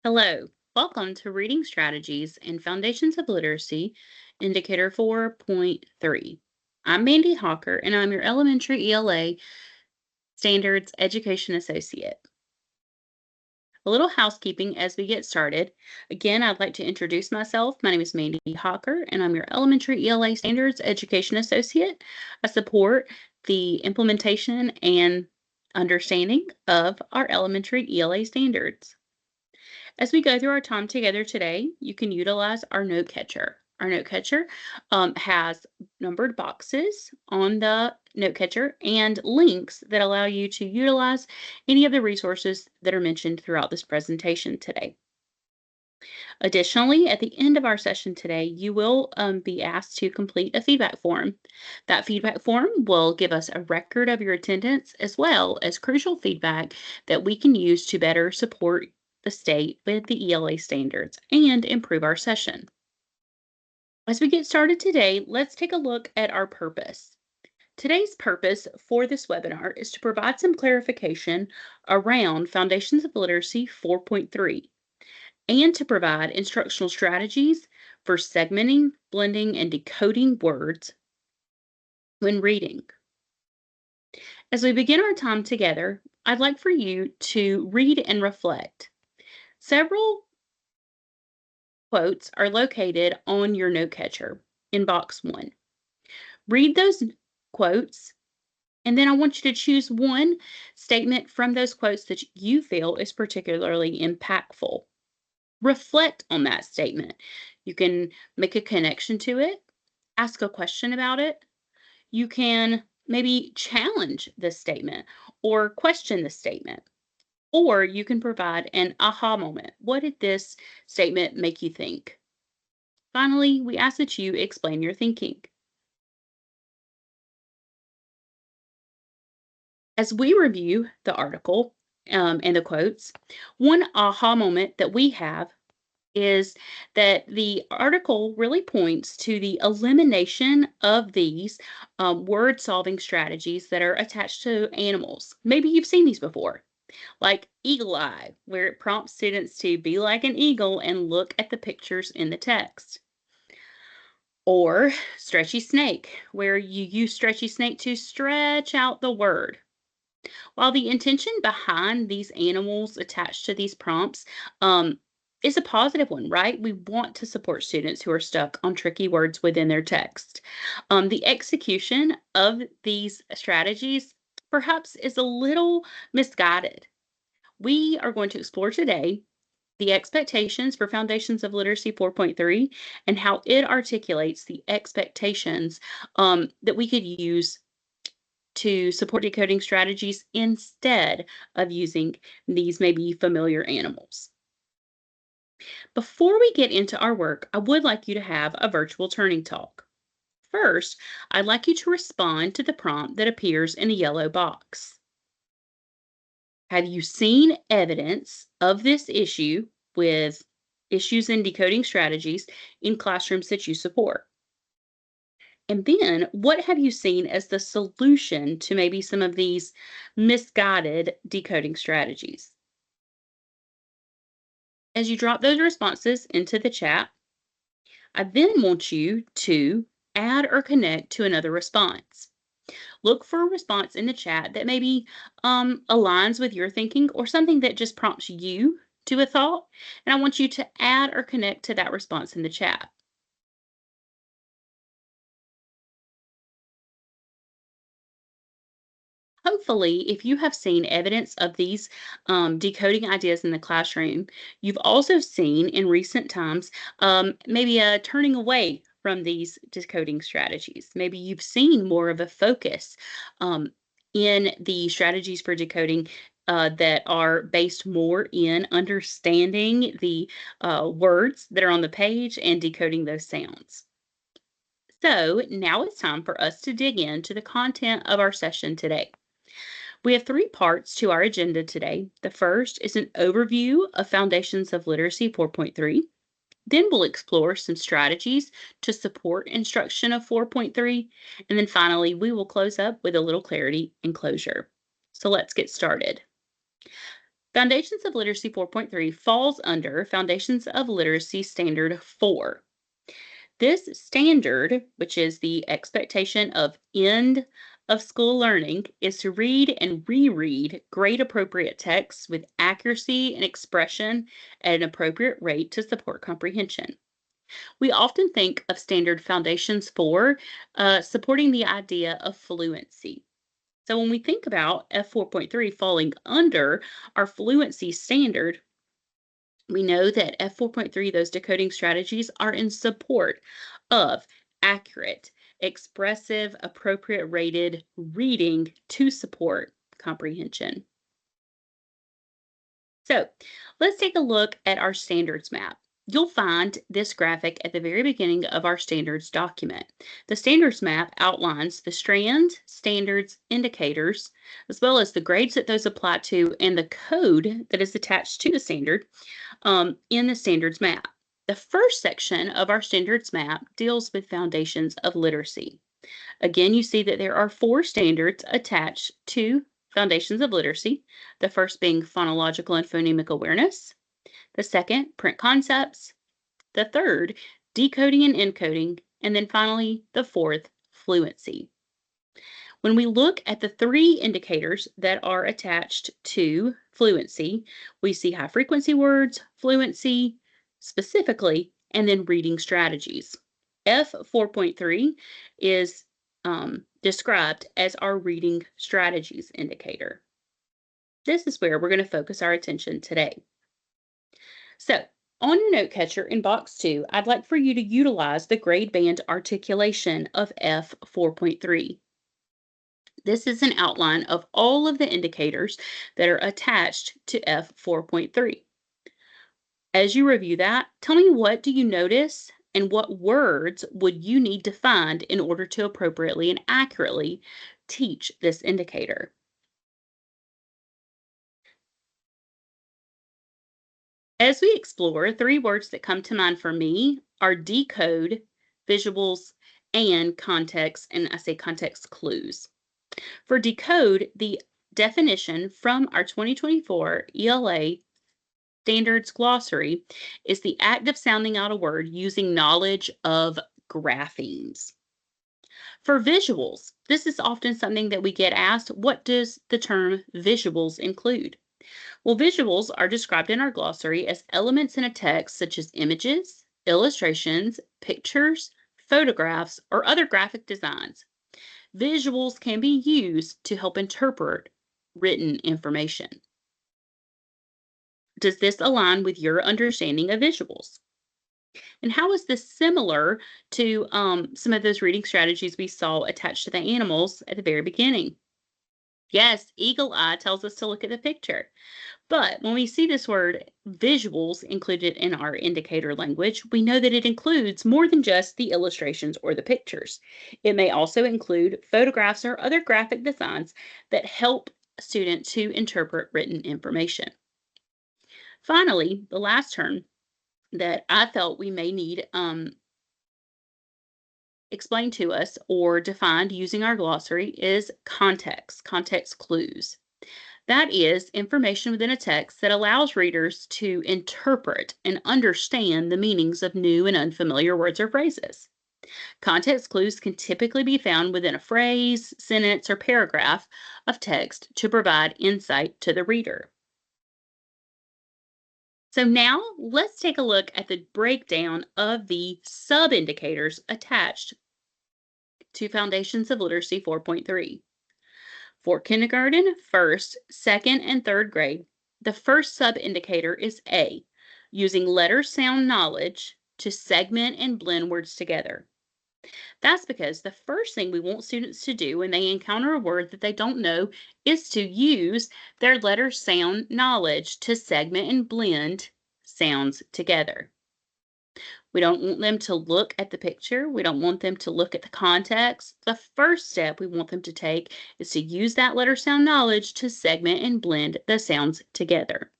Hello, welcome to Reading Strategies and Foundations of Literacy, Indicator 4.3. I'm Mandy Hawker, and I'm your Elementary ELA Standards Education Associate. A little housekeeping as we get started. Again, I'd like to introduce myself. My name is Mandy Hawker, and I'm your Elementary ELA Standards Education Associate. I support the implementation and understanding of our elementary ELA standards. As we go through our time together today, you can utilize our note catcher. Our note catcher has numbered boxes on the note catcher and links that allow you to utilize any of the resources that are mentioned throughout this presentation today. Additionally, at the end of our session today, you will be asked to complete a feedback form. That feedback form will give us a record of your attendance as well as crucial feedback that we can use to better support the state with the ELA standards and improve our session. As we get started today, let's take a look at our purpose. Today's purpose for this webinar is to provide some clarification around Foundations of Literacy 4.3 and to provide instructional strategies for segmenting, blending, and decoding words when reading. As we begin our time together, I'd like for you to read and reflect. Several quotes are located on your note catcher in box 1. Read those quotes, and then I want you to choose one statement from those quotes that you feel is particularly impactful. Reflect on that statement. You can make a connection to it, ask a question about it. You can maybe challenge the statement or question the statement. Or you can provide an aha moment. What did this statement make you think? Finally, we ask that you explain your thinking. As we review the article and the quotes, one aha moment that we have is that the article really points to the elimination of these word solving strategies that are attached to animals. Maybe you've seen these before, like eagle eye, where it prompts students to be like an eagle and look at the pictures in the text. Or stretchy snake, where you use stretchy snake to stretch out the word. While the intention behind these animals attached to these prompts is a positive one, right? We want to support students who are stuck on tricky words within their text. The execution of these strategies perhaps is a little misguided. We are going to explore today the expectations for Foundations of Literacy 4.3 and how it articulates the expectations that we could use to support decoding strategies instead of using these maybe familiar animals. Before we get into our work, I would like you to have a virtual turning talk. First, I'd like you to respond to the prompt that appears in a yellow box. Have you seen evidence of this issue with issues in decoding strategies in classrooms that you support? And then, what have you seen as the solution to maybe some of these misguided decoding strategies? As you drop those responses into the chat, I then want you to add or connect to another response. Look for a response in the chat that maybe aligns with your thinking or something that just prompts you to a thought. And I want you to add or connect to that response in the chat. Hopefully, if you have seen evidence of these decoding ideas in the classroom, you've also seen in recent times maybe a turning away from these decoding strategies. Maybe you've seen more of a focus in the strategies for decoding that are based more in understanding the words that are on the page and decoding those sounds. So now it's time for us to dig into the content of our session today. We have 3 parts to our agenda today. The first is an overview of Foundations of Literacy 4.3. Then we'll explore some strategies to support instruction of 4.3. And then finally, we will close up with a little clarity and closure. So let's get started. Foundations of Literacy 4.3 falls under Foundations of Literacy Standard 4. This standard, which is the expectation of end of school learning, is to read and reread grade appropriate texts with accuracy and expression at an appropriate rate to support comprehension. We often think of Standard Foundations 4 supporting the idea of fluency. So when we think about F4.3 falling under our fluency standard, we know that F4.3, those decoding strategies are in support of accurate, expressive, appropriate rated reading to support comprehension. So let's take a look at our standards map. You'll find this graphic at the very beginning of our standards document. The standards map outlines the strand, standards, indicators, as well as the grades that those apply to and the code that is attached to the standard in the standards map. The first section of our standards map deals with foundations of literacy. Again, you see that there are 4 standards attached to foundations of literacy, the first being phonological and phonemic awareness, the second, print concepts, the third, decoding and encoding, and then finally, the fourth, fluency. When we look at the 3 indicators that are attached to fluency, we see high frequency words, fluency specifically, and then reading strategies. F4.3 is described as our reading strategies indicator. This is where we're going to focus our attention today. So, on your note catcher in box 2, I'd like for you to utilize the grade band articulation of F4.3. This is an outline of all of the indicators that are attached to F4.3. As you review that, tell me, what do you notice and what words would you need to find in order to appropriately and accurately teach this indicator? As we explore, 3 words that come to mind for me are decode, visuals, and context, and I say context clues. For decode, the definition from our 2024 ELA Standards Glossary is the act of sounding out a word using knowledge of graphemes. For visuals, this is often something that we get asked, what does the term visuals include? Well, visuals are described in our glossary as elements in a text such as images, illustrations, pictures, photographs, or other graphic designs. Visuals can be used to help interpret written information. Does this align with your understanding of visuals? And how is this similar to some of those reading strategies we saw attached to the animals at the very beginning? Yes, eagle eye tells us to look at the picture. But when we see this word visuals included in our indicator language, we know that it includes more than just the illustrations or the pictures. It may also include photographs or other graphic designs that help students to interpret written information. Finally, the last term that I felt we may need explained to us or defined using our glossary is context clues. That is information within a text that allows readers to interpret and understand the meanings of new and unfamiliar words or phrases. Context clues can typically be found within a phrase, sentence, or paragraph of text to provide insight to the reader. So now let's take a look at the breakdown of the sub-indicators attached to Foundations of Literacy 4.3. For kindergarten, first, second, and third grade, the first sub-indicator is A, using letter sound knowledge to segment and blend words together. That's because the first thing we want students to do when they encounter a word that they don't know is to use their letter sound knowledge to segment and blend sounds together. We don't want them to look at the picture. We don't want them to look at the context. The first step we want them to take is to use that letter sound knowledge to segment and blend the sounds together.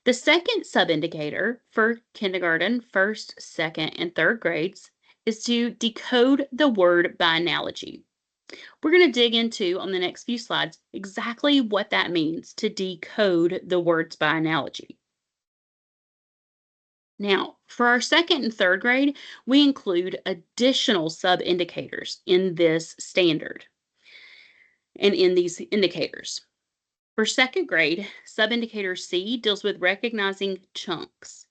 The second sub-indicator for kindergarten, first, second, and third grades is to decode the word by analogy. We're going to dig into, on the next few slides, exactly what that means to decode the words by analogy. Now, for our second and third grade, we include additional sub-indicators in this standard and in these indicators. For second grade, sub-indicator C deals with recognizing chunks.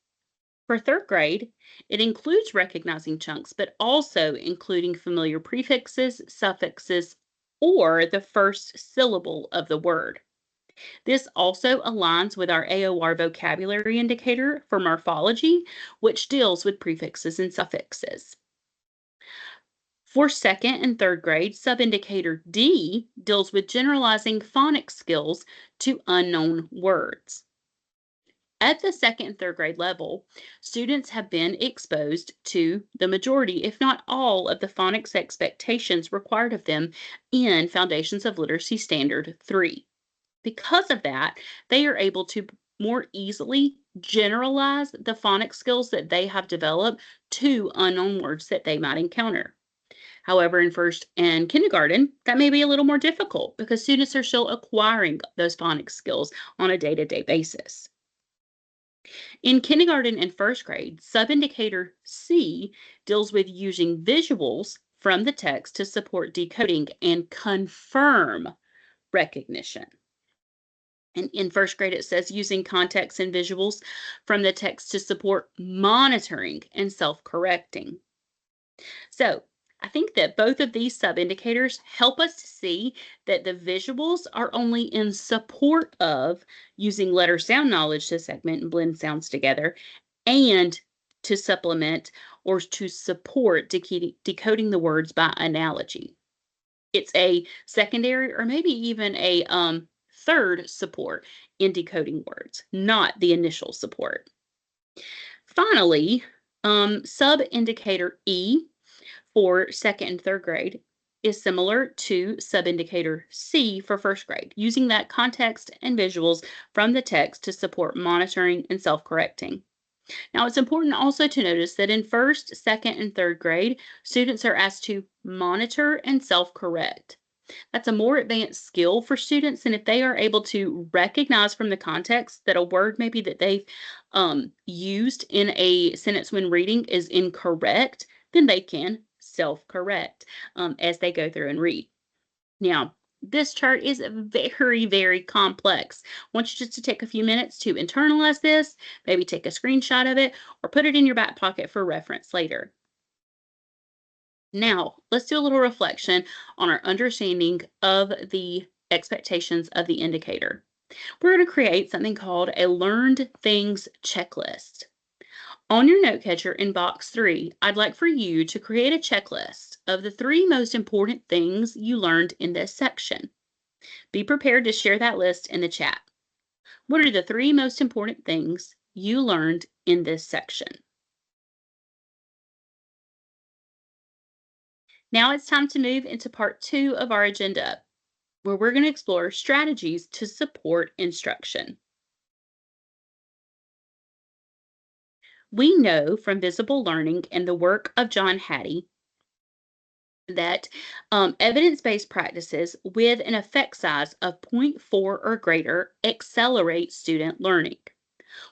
For third grade, it includes recognizing chunks, but also including familiar prefixes, suffixes, or the first syllable of the word. This also aligns with our AOR vocabulary indicator for morphology, which deals with prefixes and suffixes. For second and third grade, sub-indicator D deals with generalizing phonics skills to unknown words. At the second and third grade level, students have been exposed to the majority, if not all, of the phonics expectations required of them in Foundations of Literacy Standard 3. Because of that, they are able to more easily generalize the phonics skills that they have developed to unknown words that they might encounter. However, in first and kindergarten, that may be a little more difficult because students are still acquiring those phonics skills on a day-to-day basis. In kindergarten and first grade, sub-indicator C deals with using visuals from the text to support decoding and confirm recognition. And in first grade, it says using context and visuals from the text to support monitoring and self-correcting. So I think that both of these sub-indicators help us to see that the visuals are only in support of using letter sound knowledge to segment and blend sounds together and to supplement or to support decoding the words by analogy. It's a secondary or maybe even a third support in decoding words, not the initial support. Finally, sub-indicator E for second and third grade is similar to sub-indicator C for first grade, using that context and visuals from the text to support monitoring and self-correcting. Now, it's important also to notice that in first, second, and third grade, students are asked to monitor and self-correct. That's a more advanced skill for students, and if they are able to recognize from the context that a word maybe that they've used in a sentence when reading is incorrect, then they can self-correct as they go through and read. Now, this chart is very, very complex. I want you just to take a few minutes to internalize this, maybe take a screenshot of it, or put it in your back pocket for reference later. Now, let's do a little reflection on our understanding of the expectations of the indicator. We're going to create something called a learned things checklist. On your note catcher in box 3, I'd like for you to create a checklist of the 3 most important things you learned in this section. Be prepared to share that list in the chat. What are the 3 most important things you learned in this section? Now it's time to move into part 2 of our agenda, where we're going to explore strategies to support instruction. We know from visible learning and the work of John Hattie that evidence-based practices with an effect size of 0.4 or greater accelerate student learning.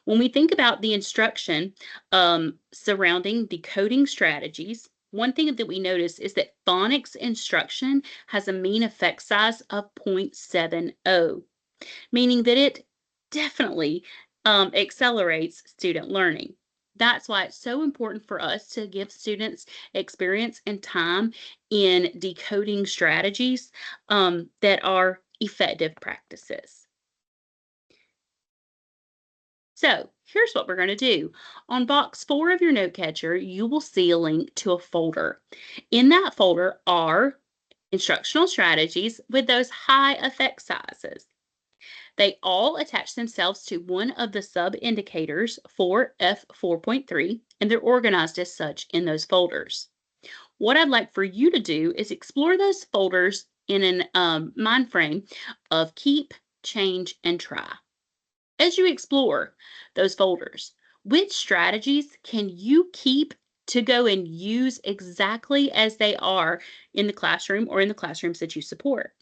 When we think about the instruction surrounding decoding strategies, one thing that we notice is that phonics instruction has a mean effect size of 0.70, meaning that it definitely accelerates student learning. That's why it's so important for us to give students experience and time in decoding strategies that are effective practices. So here's what we're going to do. On box 4 of your note catcher, you will see a link to a folder. In that folder are instructional strategies with those high effect sizes. They all attach themselves to one of the sub-indicators for F.4.3, and they're organized as such in those folders. What I'd like for you to do is explore those folders in an mind frame of keep, change, and try. As you explore those folders, which strategies can you keep to go and use exactly as they are in the classroom or in the classrooms that you support.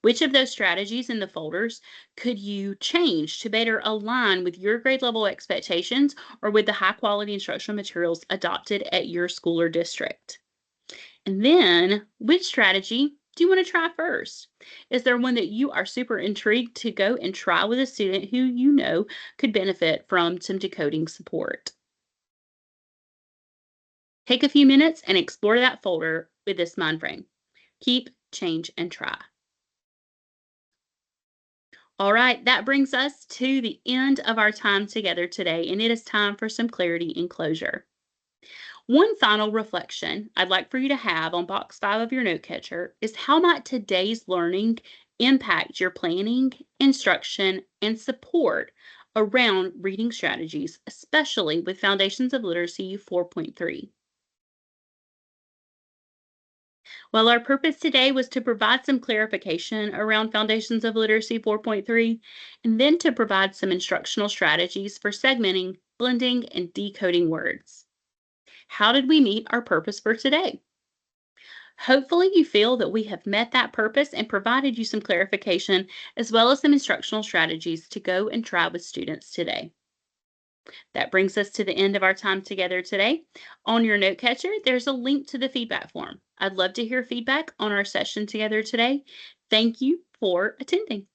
Which of those strategies in the folders could you change to better align with your grade level expectations or with the high quality instructional materials adopted at your school or district? And then, which strategy do you want to try first? Is there one that you are super intrigued to go and try with a student who you know could benefit from some decoding support? Take a few minutes and explore that folder with this mind frame. Keep, change, and try. All right, that brings us to the end of our time together today, and it is time for some clarity and closure. One final reflection I'd like for you to have on box 5 of your note catcher is how might today's learning impact your planning, instruction, and support around reading strategies, especially with Foundations of Literacy 4.3. Well, our purpose today was to provide some clarification around Foundations of Literacy 4.3 and then to provide some instructional strategies for segmenting, blending, and decoding words. How did we meet our purpose for today? Hopefully, you feel that we have met that purpose and provided you some clarification as well as some instructional strategies to go and try with students today. That brings us to the end of our time together today. On your note catcher, there's a link to the feedback form. I'd love to hear feedback on our session together today. Thank you for attending.